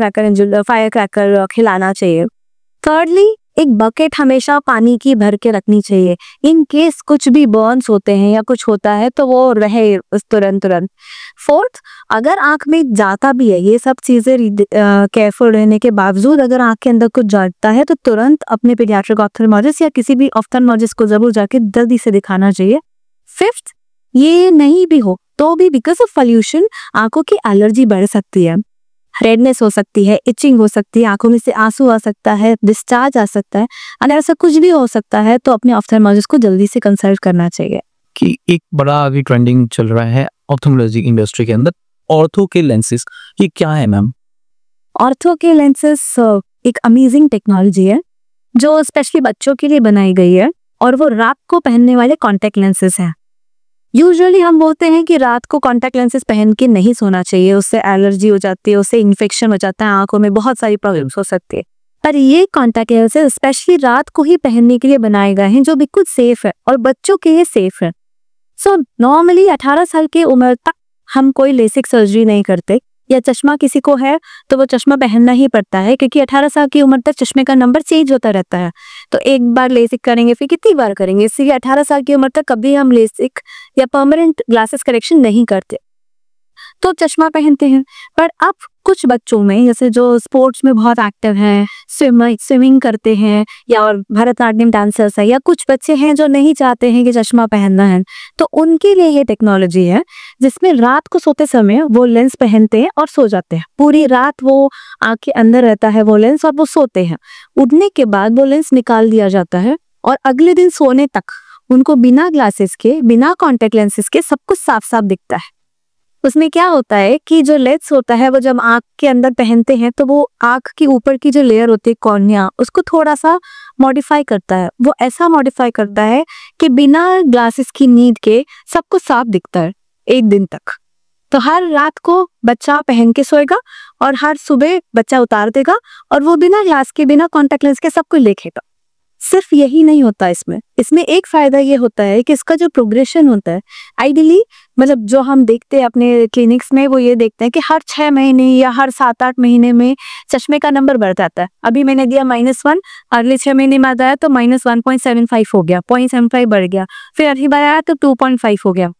क्रैकर खिलाना चाहिए। थर्डली, एक बकेट हमेशा पानी की भर के रखनी चाहिए, इन केस कुछ भी बर्न्स होते हैं या कुछ होता है तो वो रहे तुरंत। फोर्थ, अगर आंख में जाता भी है, ये सब चीजें केयरफुल रहने के बावजूद अगर आंख के अंदर कुछ जाता है तो तुरंत अपने पीडियाट्रिक ऑप्थेल्मोलॉजिस्ट या किसी भी ऑप्थेल्मोलॉजिस्ट को जरूर जाके जल्दी से दिखाना चाहिए। फिफ्थ, ये नहीं भी हो तो भी बिकॉज ऑफ पॉल्यूशन आंखों की एलर्जी बढ़ सकती है, रेडनेस हो सकती है, इचिंग हो सकती है, आंखों में से आंसू आ सकता है, डिस्चार्ज आ सकता है। अगर ऐसा कुछ भी हो सकता है तो अपने ऑप्थेल्मोलॉजिस्ट को जल्दी से कंसल्ट करना चाहिए। कि एक बड़ा अभी ट्रेंडिंग चल रहा है ऑप्थेल्मोलॉजी इंडस्ट्री के अंदर, ऑर्थो के लेंसेज, ये क्या है मैम? ऑर्थो के लेंसेज एक अमेजिंग टेक्नोलॉजी है जो स्पेशली बच्चों के लिए बनाई गई है, और वो रात को पहनने वाले कॉन्टैक्ट लेंसेज हैं। यूजुअली हम बोलते हैं कि रात को कॉन्टैक्ट लेंसेज पहन के नहीं सोना चाहिए, उससे एलर्जी हो जाती है, उससे इन्फेक्शन हो जाता है, आंखों में बहुत सारी प्रॉब्लम्स हो सकती है। पर ये कॉन्टैक्ट लेंसेज स्पेशली रात को ही पहनने के लिए बनाए गए हैं, जो बिल्कुल सेफ है और बच्चों के लिए सेफ है। सो नॉर्मली 18 साल की उम्र तक हम कोई लेसिक सर्जरी नहीं करते, या चश्मा किसी को है तो वो चश्मा पहनना ही पड़ता है, क्योंकि 18 साल की उम्र तक चश्मे का नंबर चेंज होता रहता है। तो एक बार लेसिक करेंगे फिर कितनी बार करेंगे, इसलिए 18 साल की उम्र तक कभी हम लेसिक या परमानेंट ग्लासेस करेक्शन नहीं करते, तो चश्मा पहनते हैं। पर अब कुछ बच्चों में, जैसे जो स्पोर्ट्स में बहुत एक्टिव हैं, स्विमिंग करते हैं या और भरतनाट्यम डांसर्स है, या कुछ बच्चे हैं जो नहीं चाहते हैं कि चश्मा पहनना है, तो उनके लिए ये टेक्नोलॉजी है जिसमें रात को सोते समय वो लेंस पहनते हैं और सो जाते हैं। पूरी रात वो आंख के अंदर रहता है वो लेंस और वो सोते हैं। उठने के बाद वो लेंस निकाल दिया जाता है और अगले दिन सोने तक उनको बिना ग्लासेस के, बिना कॉन्टेक्ट लेंसेज के सब कुछ साफ साफ दिखता है। उसमें क्या होता है कि जो लेंस होता है वो जब आंख के अंदर पहनते हैं तो वो आंख की ऊपर की जो लेयर होती है कॉर्निया, उसको थोड़ा सा मॉडिफाई करता है। वो ऐसा मॉडिफाई करता है कि बिना ग्लासेस की नीड के सब कुछ साफ दिखता है एक दिन तक। तो हर रात को बच्चा पहन के सोएगा और हर सुबह बच्चा उतार देगा और वो बिना ग्लास के, बिना कॉन्टेक्ट लेंस के सब कुछ देखेगा। सिर्फ यही नहीं होता इसमें एक फायदा ये होता है कि इसका जो प्रोग्रेशन होता है, आइडियली मतलब जो हम देखते हैं अपने क्लिनिक्स में, वो ये देखते हैं कि हर 6 महीने या हर 7-8 महीने में चश्मे का नंबर बढ़ जाता है। अभी मैंने दिया -1, अगले 6 महीने बाद आया तो -1.75 हो गया, 0.75 बढ़ गया, फिर अगली बार आया तो 2.5 हो गया,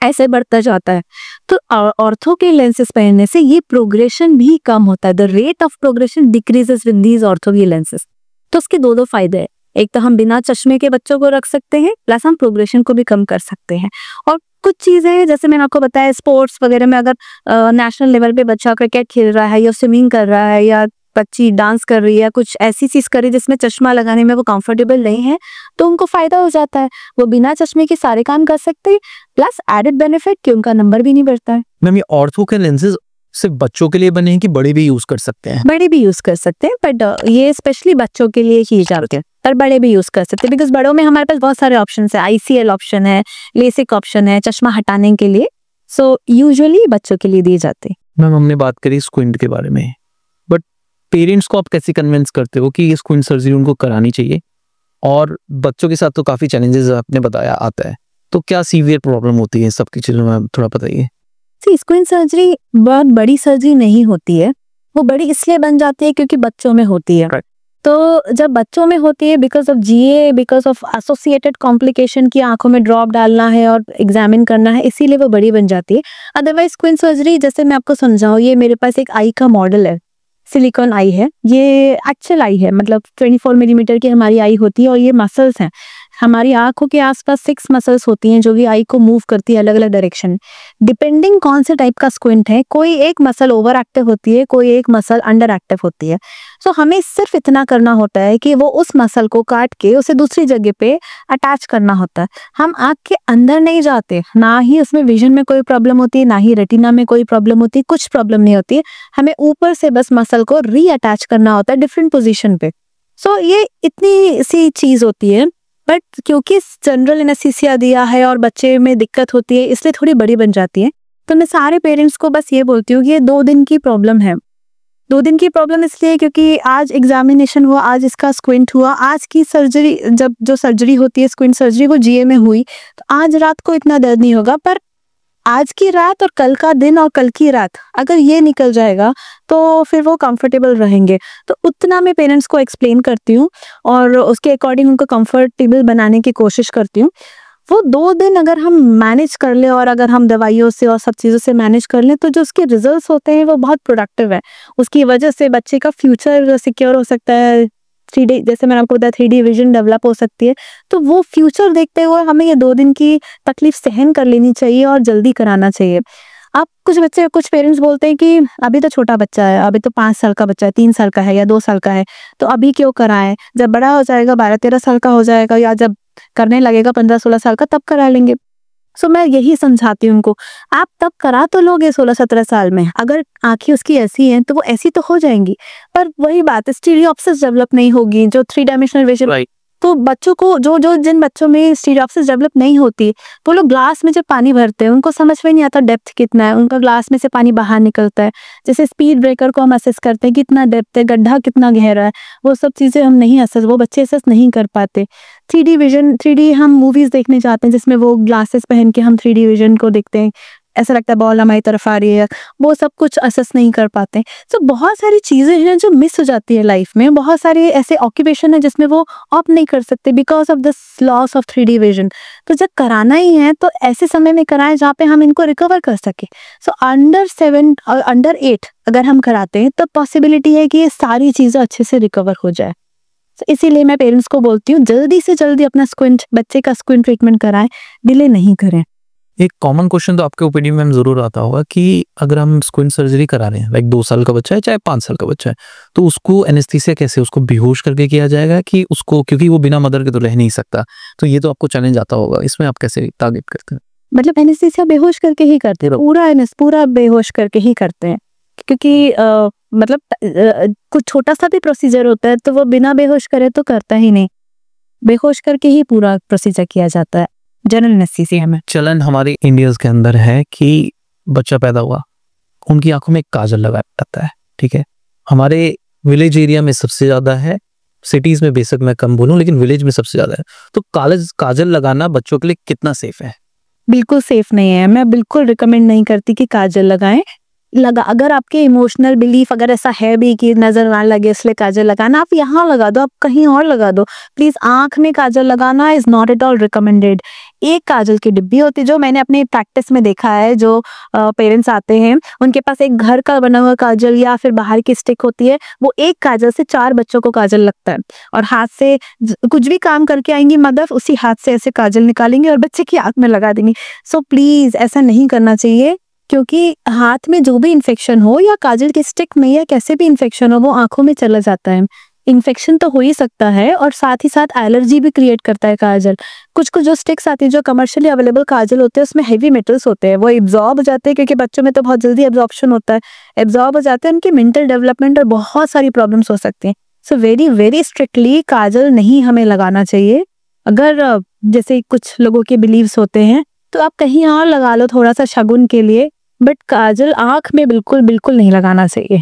ऐसे बढ़ता जाता है। तो ऑर्थो के लेंसेज पहनने से ये प्रोग्रेशन भी कम होता है। The rate of progression decreases with these ortho के लेंसेज। तो उसके दो फायदे हैं, एक तो हम बिना चश्मे के बच्चों को रख सकते हैं, प्लस हम प्रोग्रेशन को भी कम कर सकते हैं। और कुछ चीजें जैसे मैंने आपको बताया, स्पोर्ट्स वगैरह में अगर नेशनल लेवल पे बच्चा क्रिकेट खेल रहा है या स्विमिंग कर रहा है या बच्ची डांस कर रही है, कुछ ऐसी चीज कर रही है जिसमें चश्मा लगाने में वो कंफर्टेबल नहीं है, तो उनको फायदा हो जाता है, वो बिना चश्मे के सारे काम कर सकते हैं, प्लस एडेड बेनिफिट कि उनका नंबर भी नहीं बढ़ता है। मैम, ये ऑर्थो के लेंसेज सिर्फ बच्चों के लिए बने हैं कि बड़े भी यूज कर सकते हैं? बड़े भी यूज कर सकते हैं, बट ये स्पेशली बच्चों के लिए ही जाते हैं, पर बड़े भी यूज कर सकते हैं बिकॉज बड़ों में हमारे पास बहुत सारे ऑप्शन है, ICL ऑप्शन है, लेसिक ऑप्शन है चश्मा हटाने के लिए। सो यूजुअली बच्चों के लिए दिए जाते हैं। मैम, हमने बात करी स्क्विंट के बारे में, बट पेरेंट्स को आप कैसे कन्विंस करते हो कि ये स्क्विंट सर्जरी उनको करानी चाहिए? और बच्चों के साथ तो काफी चैलेंजेस आपने बताया आता है, तो क्या सीवियर प्रॉब्लम होती है सबकी चीजों में, थोड़ा बताइए। स्क्विंट सर्जरी बहुत बड़ी सर्जरी नहीं होती है, वो बड़ी इसलिए बन जाती है क्योंकि बच्चों में होती है। तो जब बच्चों में होती है because of GA, because of associated complication की आंखों में ड्रॉप डालना है और एग्जामिन करना है, इसीलिए वो बड़ी बन जाती है। अदरवाइज स्क्विंट सर्जरी, जैसे मैं आपको समझाऊं, ये मेरे पास एक आई का मॉडल है, सिलिकॉन आई है, ये एक्चुअल आई है, मतलब 24 मिलीमीटर की हमारी आई होती है और ये मसल्स हैं। हमारी आंखों के आसपास 6 मसल्स होती हैं जो कि आई को मूव करती है अलग अलग डायरेक्शन। डिपेंडिंग कौन से टाइप का स्क्विंट है, कोई एक मसल ओवर एक्टिव होती है, कोई एक मसल अंडर एक्टिव होती है। सो हमें सिर्फ इतना करना होता है कि वो उस मसल को काट के उसे दूसरी जगह पे अटैच करना होता है। हम आंख के अंदर नहीं जाते, ना ही उसमें विजन में कोई प्रॉब्लम होती है, ना ही रेटिना में कोई प्रॉब्लम होती है, कुछ प्रॉब्लम नहीं होती है। हमें ऊपर से बस मसल को रीअटैच करना होता है डिफरेंट पोजीशन पे। सो ये इतनी सी चीज होती है, बट क्योंकि जनरल एनेस्थीसिया दिया है और बच्चे में दिक्कत होती है इसलिए थोड़ी बड़ी बन जाती है। तो मैं सारे पेरेंट्स को बस ये बोलती हूँ कि ये 2 दिन की प्रॉब्लम है। 2 दिन की प्रॉब्लम इसलिए क्योंकि आज एग्जामिनेशन हुआ, आज इसका स्क्विंट हुआ, आज की सर्जरी, जब जो सर्जरी होती है स्क्विंट सर्जरी वो जीए में हुई, तो आज रात को इतना दर्द नहीं होगा। पर आज की रात और कल का दिन और कल की रात अगर ये निकल जाएगा तो फिर वो कंफर्टेबल रहेंगे। तो उतना मैं पेरेंट्स को एक्सप्लेन करती हूँ और उसके अकॉर्डिंग उनको कंफर्टेबल बनाने की कोशिश करती हूँ। वो 2 दिन अगर हम मैनेज कर ले और अगर हम दवाइयों से और सब चीज़ों से मैनेज कर लें तो जो उसके रिजल्ट्स होते हैं वो बहुत प्रोडक्टिव है। उसकी वजह से बच्चे का फ्यूचर सिक्योर हो सकता है। 3D, जैसे मैंने आपको बताया, 3D विजन डेवलप हो सकती है। तो वो फ्यूचर देखते हुए हमें ये 2 दिन की तकलीफ सहन कर लेनी चाहिए और जल्दी कराना चाहिए। अब कुछ पेरेंट्स बोलते हैं कि अभी तो छोटा बच्चा है, अभी तो 5 साल का बच्चा है, 3 साल का है या 2 साल का है, तो अभी क्यों कराएं, जब बड़ा हो जाएगा 12-13 साल का हो जाएगा या जब करने लगेगा 15-16 साल का तब करा लेंगे। सो मैं यही समझाती हूँ उनको, आप तब करा तो लोगे 16-17 साल में, अगर आंखें उसकी ऐसी हैं तो वो ऐसी तो हो जाएंगी। पर वही बात, स्टीरियोप्सिस डेवलप नहीं होगी, जो 3 डायमेंशनल विजन, तो बच्चों को जिन बच्चों में स्टीरियोप्सिस डेवलप नहीं होती वो लोग ग्लास में जब पानी भरते हैं उनको समझ में नहीं आता डेप्थ कितना है, उनका ग्लास में से पानी बाहर निकलता है। जैसे स्पीड ब्रेकर को हम असेस करते हैं कितना डेप्थ है, गड्ढा कितना गहरा है, वो सब चीजें हम नहीं वो बच्चे असेस नहीं कर पाते। 3D विजन, 3D हम मूवीज देखने जाते हैं जिसमें वो ग्लासेस पहन के हम 3D विजन को देखते हैं, ऐसा लगता है बॉल हमारी तरफ आ रही है, वो सब कुछ असेस नहीं कर पाते। तो बहुत सारी चीजें हैं जो मिस हो जाती है लाइफ में। बहुत सारे ऐसे ऑक्यूपेशन है जिसमें वो ऑप्ट नहीं कर सकते because of this loss of 3D vision. तो जब कराना ही है तो ऐसे समय में कराएं जहाँ पे हम इनको रिकवर कर सके। सो अंडर 7 और अंडर 8 अगर हम कराते हैं तो पॉसिबिलिटी है कि ये सारी चीजें अच्छे से रिकवर हो जाए। तो इसीलिए मैं पेरेंट्स को बोलती हूँ जल्दी से जल्दी अपना बच्चे का स्क्विंट ट्रीटमेंट कराएं, डिले नहीं करें। एक कॉमन क्वेश्चन तो आपके ओपिनियन में जरूर आता होगा कि अगर हम स्क्विंट सर्जरी करा रहे हैं, लाइक 2 साल का बच्चा है चाहे 5 साल का बच्चा है, तो उसको एनेस्थीसिया कैसे, उसको बेहोश करके किया जाएगा कि उसको, क्योंकि वो बिना मदर के तो रह नहीं सकता, तो ये तो आपको चैलेंज आता होगा, इसमें आप कैसे टारगेट करते हैं? मतलब एनेस्थीसिया बेहोश करके ही करते हैं, पूरा बेहोश करके ही करते हैं, क्योंकि कुछ छोटा सा भी प्रोसीजर होता है तो वो बिना बेहोश करे तो करता ही नहीं, बेहोश करके ही पूरा प्रोसीजर किया जाता है जनरल एनेस्थीसिया में। चलन हमारे इंडियंस के अंदर है कि बच्चा पैदा हुआ, उनकी आंखों में एक काजल लगाया जाता है, ठीक है। हमारे विलेज एरिया में सबसे ज्यादा है, सिटीज में बेशक मैं कम बोलूं लेकिन विलेज में सबसे ज्यादा है। तो काजल लगाना बच्चों के लिए कितना सेफ है? बिल्कुल सेफ नहीं है। मैं बिल्कुल रिकमेंड नहीं करती कि काजल लगाएं। अगर आपके इमोशनल बिलीफ अगर ऐसा है भी कि नजर ना लगे इसलिए काजल लगाना, आप यहाँ लगा दो, आप कहीं और लगा दो। प्लीज आंख में काजल लगाना is not at all recommended. एक काजल की डिब्बी होती है, जो मैंने अपनी प्रैक्टिस में देखा है, जो पेरेंट्स आते हैं उनके पास एक घर का बना हुआ काजल या फिर बाहर की स्टिक होती है, वो एक काजल से 4 बच्चों को काजल लगता है। और हाथ से कुछ भी काम करके आएंगी मदर, उसी हाथ से ऐसे काजल निकालेंगे और बच्चे की आंख में लगा देंगी। सो प्लीज ऐसा नहीं करना चाहिए, क्योंकि हाथ में जो भी इन्फेक्शन हो या काजल की स्टिक में या कैसे भी इन्फेक्शन हो वो आंखों में चला जाता है। इन्फेक्शन तो हो ही सकता है और साथ ही साथ एलर्जी भी क्रिएट करता है काजल। कुछ जो स्टिक्स आती है, जो कमर्शियली अवेलेबल काजल होते हैं, उसमें हेवी मेटल्स होते हैं, वो एब्जॉर्ब हो जाते हैं, क्योंकि बच्चों में तो बहुत जल्दी एब्जॉर्प्शन होता है, एब्जॉर्ब हो जाते हैं, उनकी मेंटल डेवलपमेंट और बहुत सारी प्रॉब्लम्स हो सकती हैं। सो वेरी वेरी स्ट्रिक्टली काजल नहीं हमें लगाना चाहिए। अगर जैसे कुछ लोगों के बिलीव्स होते हैं तो आप कहीं और लगा लो थोड़ा सा शगुन के लिए, बट काजल आंख में बिल्कुल बिल्कुल नहीं लगाना चाहिए।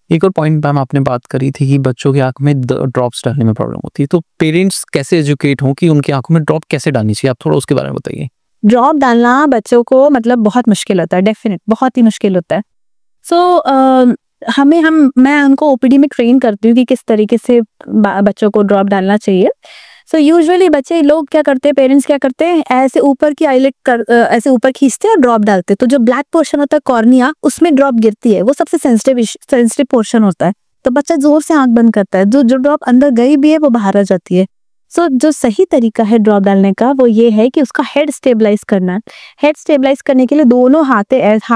एक और पॉइंट मैम आपने बात करी थी कि बच्चों की आंख में ड्रॉप्स डालने में प्रॉब्लम होती है, तो पेरेंट्स कैसे एजुकेट हों कि उनकी आंखों में ड्रॉप कैसे डालनी चाहिए, आप थोड़ा उसके बारे में बताइए। ड्रॉप डालना बच्चों को मतलब बहुत मुश्किल होता है, डेफिनेट बहुत ही मुश्किल होता है। सो मैं उनको ओपीडी में ट्रेन करती हूँ कि किस तरीके से बच्चों को ड्रॉप डालना चाहिए। सो यूजुअली बच्चे लोग क्या करते हैं, पेरेंट्स क्या करते हैं, ऐसे ऊपर की आईलिड ऐसे ऊपर खींचते हैं और ड्रॉप डालते हैं, तो जो ब्लैक पोर्शन होता है कॉर्निया, उसमें ड्रॉप गिरती है, वो सबसे सेंसिटिव पोर्शन होता है, तो बच्चा जोर से आंख बंद करता है, जो ड्रॉप अंदर गई भी है वो बाहर आ जाती है। सो जो सही तरीका है ड्रॉप डालने का वो ये है कि उसका हेड स्टेबलाइज करना है। हेड स्टेबलाइज करने के लिए दोनों हाथ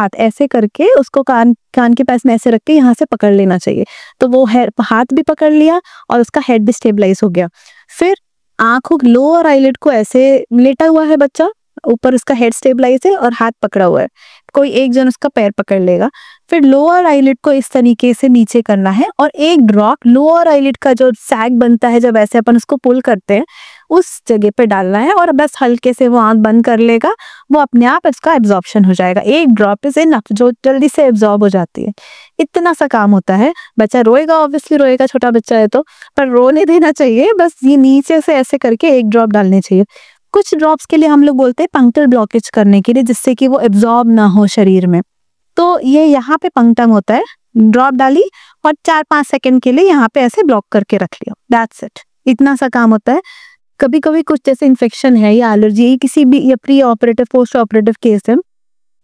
ऐसे करके उसको कान के पास में ऐसे रख के यहाँ से पकड़ लेना चाहिए। तो वो हाथ भी पकड़ लिया और उसका हेड भी स्टेबलाइज हो गया। फिर आंखों लोअर आईलिड को ऐसे लेटा हुआ है बच्चा, ऊपर उसका हेड स्टेबलाइज है और हाथ पकड़ा हुआ है, कोई एक जन उसका पैर पकड़ लेगा। फिर लोअर आईलिड को इस तरीके से नीचे करना है और एक ड्रॉप लोअर आईलिड का जो सैग बनता है जब ऐसे अपन उसको पुल करते हैं उस जगह पे डालना है और बस हल्के से वो आंख बंद कर लेगा, वो अपने आप इसका एब्जॉर्प्शन हो जाएगा। एक ड्रॉप इज इनफ, जो जल्दी से एब्जॉर्ब हो जाती है। इतना सा काम होता है। बच्चा रोएगा, ऑब्वियसली रोएगा, छोटा बच्चा है तो, पर रोने देना चाहिए। बस ये नीचे से ऐसे करके एक ड्रॉप डालने चाहिए। कुछ ड्रॉप्स के लिए हम लोग बोलते हैं पंक्चर ब्लॉकेज करने के लिए, जिससे कि वो एब्जॉर्ब ना हो शरीर में। तो ये यहाँ पे पंक्टम होता है, ड्रॉप डाली और 4-5 सेकंड के लिए यहाँ पे ऐसे ब्लॉक करके रख लिया, दैट्स इट। इतना सा काम होता है। कभी कभी कुछ जैसे इन्फेक्शन है या एलर्जी है, किसी भी या pre operative post operative case है,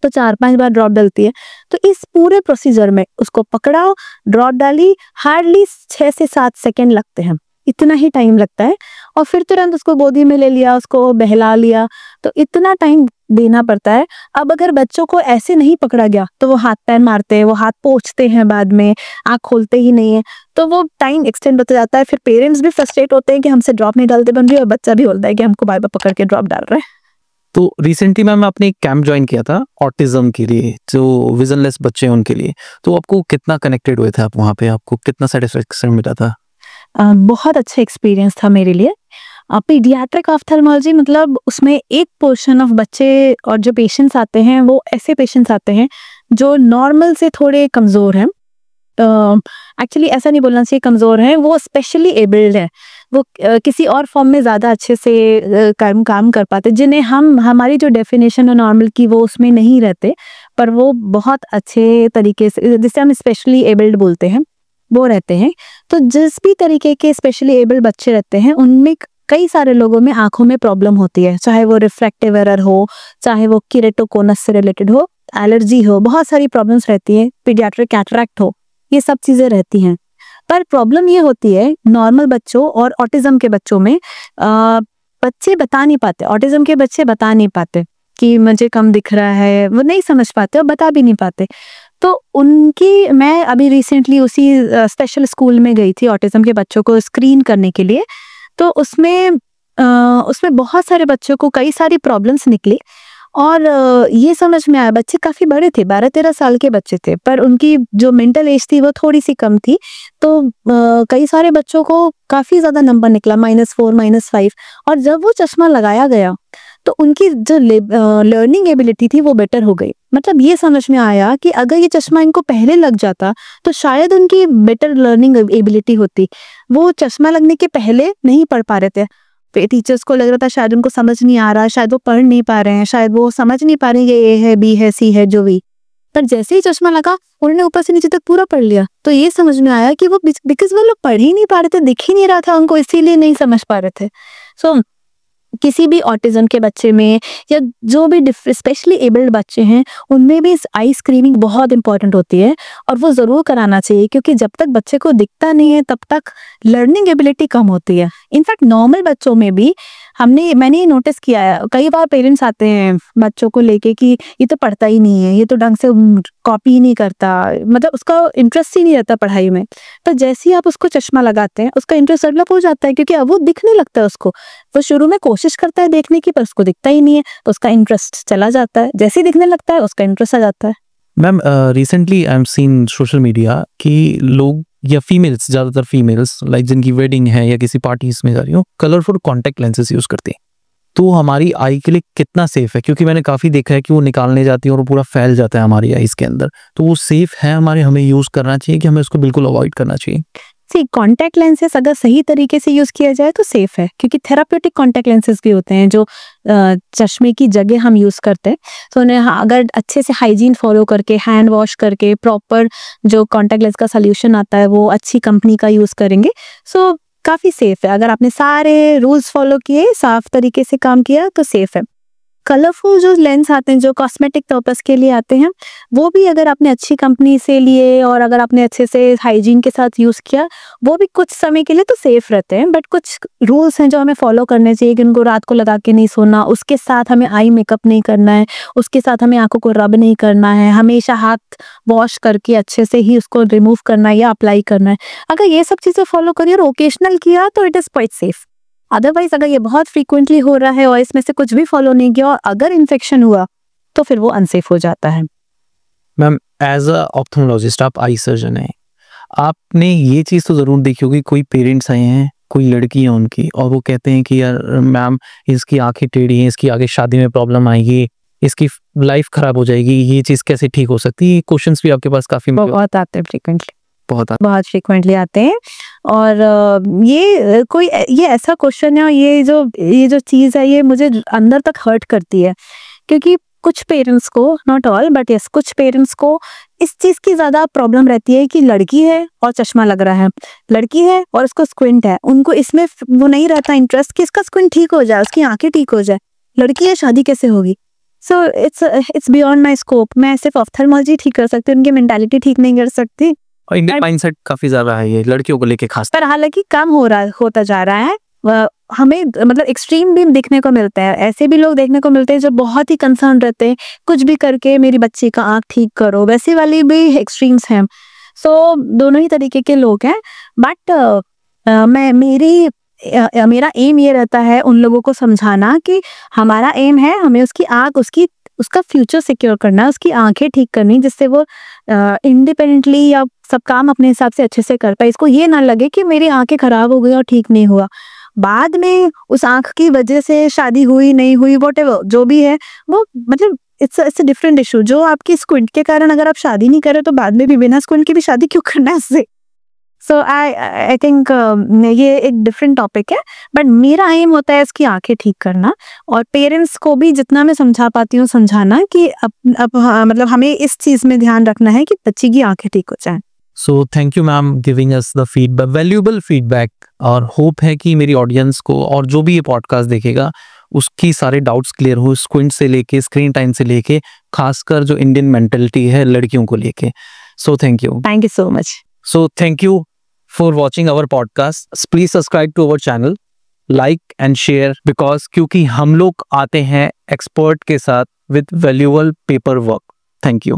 तो 4-5 बार ड्रॉप डलती है। तो इस पूरे प्रोसीजर में उसको पकड़ाओ, ड्रॉप डाली, हार्डली 6 से 7 सेकेंड लगते हैं, इतना ही टाइम लगता है। और फिर तुरंत उसको गोदी में ले लिया, उसको बहला लिया, तो इतना टाइम देना पड़ता है। अब अगर बच्चों को ऐसे नहीं पकड़ा गया तो वो हाथ पैर मारते हैं, वो हाथ पोंछते हैं, बाद में आँख खोलते ही नहीं है, तो वो टाइम एक्सटेंड होता जाता है। फिर पेरेंट्स भी फ्रस्ट्रेट होते हैं कि हमसे ड्रॉप नहीं डालते बन रही, और बच्चा भी बोलता है कि हमको बार बार पकड़ के ड्रॉप डाल रहे हैं। तो रिसेंटली मैम आपने एक कैंप ज्वाइन किया था ऑटिज्म के लिए, जो विजनलेस बच्चे हैं उनके लिए, तो आपको कितना कनेक्टेड हुए थे आप वहाँ पे, आपको कितना सेटिस्फेक्शन मिला था? बहुत अच्छा एक्सपीरियंस था मेरे लिए। पीडियाट्रिक ऑफ्थेल्मोलॉजी मतलब उसमें एक पोर्शन ऑफ बच्चे और जो पेशेंट्स आते हैं वो ऐसे पेशेंट्स आते हैं जो नॉर्मल से थोड़े कमज़ोर हैं। एक्चुअली ऐसा नहीं बोलना चाहिए कमज़ोर हैं, वो स्पेशली एबल्ड है, वो किसी और फॉर्म में ज़्यादा अच्छे से काम कर पाते, जिन्हें हमारी जो डेफिनेशन है नॉर्मल की वो उसमें नहीं रहते, पर वो बहुत अच्छे तरीके से, जिसे हम स्पेशली एबल्ड बोलते हैं, वो रहते हैं। तो जिस भी तरीके के स्पेशली एबल्ड बच्चे रहते हैं उनमें कई सारे लोगों में आंखों में प्रॉब्लम होती है, चाहे वो रिफ्रैक्टिव एरर हो, चाहे वो केरेटोकोनस से रिलेटेड हो, एलर्जी हो, बहुत सारी प्रॉब्लम्स रहती है, पीडियाट्रिक कैटरैक्ट हो, ये सब चीजें रहती हैं। पर प्रॉब्लम ये होती है नॉर्मल बच्चों और ऑटिज्म के बच्चों में, बच्चे बता नहीं पाते, ऑटिज्म के बच्चे बता नहीं पाते कि मुझे कम दिख रहा है, वो नहीं समझ पाते और बता भी नहीं पाते। तो उनकी, मैं अभी रिसेंटली उसी स्पेशल स्कूल में गई थी ऑटिज्म के बच्चों को स्क्रीन करने के लिए। तो उसमें बहुत सारे बच्चों को कई सारी प्रॉब्लम्स निकली और ये समझ में आया, बच्चे काफ़ी बड़े थे, 12-13 साल के बच्चे थे, पर उनकी जो मेंटल एज थी वो थोड़ी सी कम थी। तो कई सारे बच्चों को काफ़ी ज़्यादा नंबर निकला, -4, -5, और जब वो चश्मा लगाया गया तो उनकी जो लर्निंग एबिलिटी थी वो बेटर हो गई। मतलब ये समझ में आया कि अगर ये चश्मा इनको पहले लग जाता तो शायद उनकी बेटर लर्निंग एबिलिटी होती। वो चश्मा लगने के पहले नहीं पढ़ पा रहे थे, टीचर्स को लग रहा था शायद उनको समझ नहीं आ रहा, शायद वो पढ़ नहीं पा रहे हैं, शायद वो समझ नहीं पा रहे हैं ये A है, B है, C है, जो भी। पर जैसे ही चश्मा लगा उन्होंने ऊपर से नीचे तक पूरा पढ़ लिया। तो ये समझ में आया कि वो बिकॉज वो लोग पढ़ ही नहीं पा रहे थे, दिख ही नहीं रहा था उनको, इसीलिए नहीं समझ पा रहे थे। सो किसी भी ऑटिज्म के बच्चे में या जो भी स्पेशली एबल्ड बच्चे हैं उनमें भी आई स्क्रीनिंग बहुत इंपॉर्टेंट होती है और वो ज़रूर कराना चाहिए, क्योंकि जब तक बच्चे को दिखता नहीं है तब तक लर्निंग एबिलिटी कम होती है। इनफैक्ट नॉर्मल बच्चों में भी मैंने ये नोटिस किया है, कई बार पेरेंट्स आते हैं बच्चों को लेके कि ये तो पढ़ता ही नहीं है, ये तो ढंग से कॉपी ही नहीं करता, मतलब उसका इंटरेस्ट ही नहीं रहता पढ़ाई में। पर जैसे ही आप उसको चश्मा लगाते हैं उसका इंटरेस्ट डेवलप हो जाता है, क्योंकि अब वो दिखने लगता है उसको। वो शुरू में कोशिश करता है देखने की पर उसको दिखता ही नहीं है, तो उसका इंटरेस्ट चला जाता है, जैसे ही दिखने लगता है उसका इंटरेस्ट आ जाता है। Ma'am recently I am seen social media कि लोग या फीमेल्स, ज़्यादातर फीमेल्स लाइक जिनकी वेडिंग है या किसी पार्टीज में जा रही हो, कलरफुल कॉन्टैक्ट लेंसेज यूज़ करती हैं। तो हमारी आई के लिए कितना सेफ है? क्योंकि मैंने काफ़ी देखा है कि वो निकालने जाती है और वो पूरा फैल जाता है हमारी आईज के अंदर। तो वो सेफ है हमारे, हमें यूज़ करना चाहिए कि हमें उसको बिल्कुल अवॉइड करना चाहिए? कॉन्टैक्ट लेंसेज अगर सही तरीके से यूज किया जाए तो सेफ है, क्योंकि थेराप्यूटिक कॉन्टैक्ट लेंसेज भी होते हैं जो चश्मे की जगह हम यूज करते हैं। तो उन्हें अगर अच्छे से हाइजीन फॉलो करके, हैंड वॉश करके, प्रॉपर जो कॉन्टैक्ट लेंस का सोल्यूशन आता है वो अच्छी कंपनी का यूज करेंगे, सो काफी सेफ है। अगर आपने सारे रूल्स फॉलो किए, साफ तरीके से काम किया तो सेफ है। कलरफुल जो लेंस आते हैं जो कॉस्मेटिक पर्पस के लिए आते हैं, वो भी अगर आपने अच्छी कंपनी से लिए और अगर आपने अच्छे से हाइजीन के साथ यूज़ किया, वो भी कुछ समय के लिए तो सेफ रहते हैं। बट कुछ रूल्स हैं जो हमें फॉलो करने चाहिए कि उनको रात को लगा के नहीं सोना, उसके साथ हमें आई मेकअप नहीं करना है, उसके साथ हमें आंखों को रब नहीं करना है, हमेशा हाथ वॉश करके अच्छे से ही उसको रिमूव करना है या अप्लाई करना है। अगर ये सब चीज़ें फॉलो करिए और ओकेशनल किया तो it is quite safe. Otherwise अगर ये बहुत फ्रीक्वेंटली हो रहा है और इसमें से कुछ भी फॉलो नहीं किया और अगर इन्फेक्शन हुआ तो फिर वो अनसेफ हो जाता है। मैम, एज अ ऑप्थेल्मोलॉजिस्ट, आप आई सर्जन हैं, आपने ये चीज़ तो ज़रूर देखी होगी, कोई पेरेंट्स आए हैं, कोई लड़की है उनकी, और वो कहते हैं कि यार मैम इसकी आंखें टेढ़ी हैं, इसकी आगे शादी में प्रॉब्लम आएगी, इसकी लाइफ खराब हो जाएगी, ये चीज़ कैसे ठीक हो सकती है? ये क्वेश्चंस भी आपके पास काफ़ी बहुत आते हैं फ्रीक्वेंटली, बहुत बहुत फ्रीक्वेंटली आते हैं। और ये ऐसा क्वेश्चन है और ये जो चीज़ है ये मुझे अंदर तक हर्ट करती है, क्योंकि कुछ पेरेंट्स को, नॉट ऑल बट यस, कुछ पेरेंट्स को इस चीज़ की ज़्यादा प्रॉब्लम रहती है कि लड़की है और चश्मा लग रहा है, लड़की है और उसको स्क्विंट है, उनको इसमें वो नहीं रहता इंटरेस्ट कि इसका स्क्विंट ठीक हो जाए, उसकी आंखें ठीक हो जाए, लड़की है शादी कैसे होगी। So it's beyond my scope. मैं सिर्फ ऑप्थेल्मोलॉजी ठीक कर सकती हूँ, उनकी मेंटालिटी ठीक नहीं कर सकती। और इंडियन माइंडसेट काफ़ी ज़्यादा है ये लड़कियों को लेके खास। पर हालांकि कम होता जा रहा है। हमें मतलब एक्सट्रीम भी दिखने को मिलते हैं, ऐसे भी लोग देखने को मिलते हैं जो बहुत ही कंसर्न रहते हैं, कुछ भी करके मेरी बच्ची का आँख ठीक करो, वैसे वाली भी एक्सट्रीम्स हैं। सो दोनों ही तरीके के लोग हैं। बट मेरा एम ये रहता है उन लोगों को समझाना कि हमारा एम है हमें उसकी आँख, उसका फ्यूचर सिक्योर करना, उसकी आंखें ठीक करनी, जिससे वो इंडिपेंडेंटली या सब काम अपने हिसाब से अच्छे से कर पाए। इसको ये ना लगे कि मेरी आंखें खराब हो गई और ठीक नहीं हुआ, बाद में उस आंख की वजह से शादी हुई नहीं हुई, व्हाटएवर जो भी है वो, मतलब इट्स अ डिफरेंट इशू। जो आपकी स्क्विंट के कारण अगर आप शादी नहीं करे तो बाद में भी बिना स्क्विंट के भी शादी क्यों करना है उससे। सो आई थिंक ये एक डिफरेंट टॉपिक है, बट मेरा एम होता है इसकी आंखें ठीक करना, और पेरेंट्स को भी जितना मैं समझा पाती हूँ समझाना कि अब मतलब हमें इस चीज में ध्यान रखना है कि बच्ची की आंखें ठीक हो जाएं। So thank you ma'am giving us the feedback, valuable feedback, और होप है कि मेरी ऑडियंस को और जो भी ये पॉडकास्ट देखेगा उसकी सारे डाउट्स क्लियर हो, स्क्विंट से लेके स्क्रीन टाइम से लेके खासकर जो इंडियन मेंटलिटी है लड़कियों को लेके। So thank you so much. So thank you for watching our podcast. Please subscribe to our channel, like and share, because क्योंकि हम लोग आते हैं एक्सपर्ट के साथ with valuable paperwork. Thank you.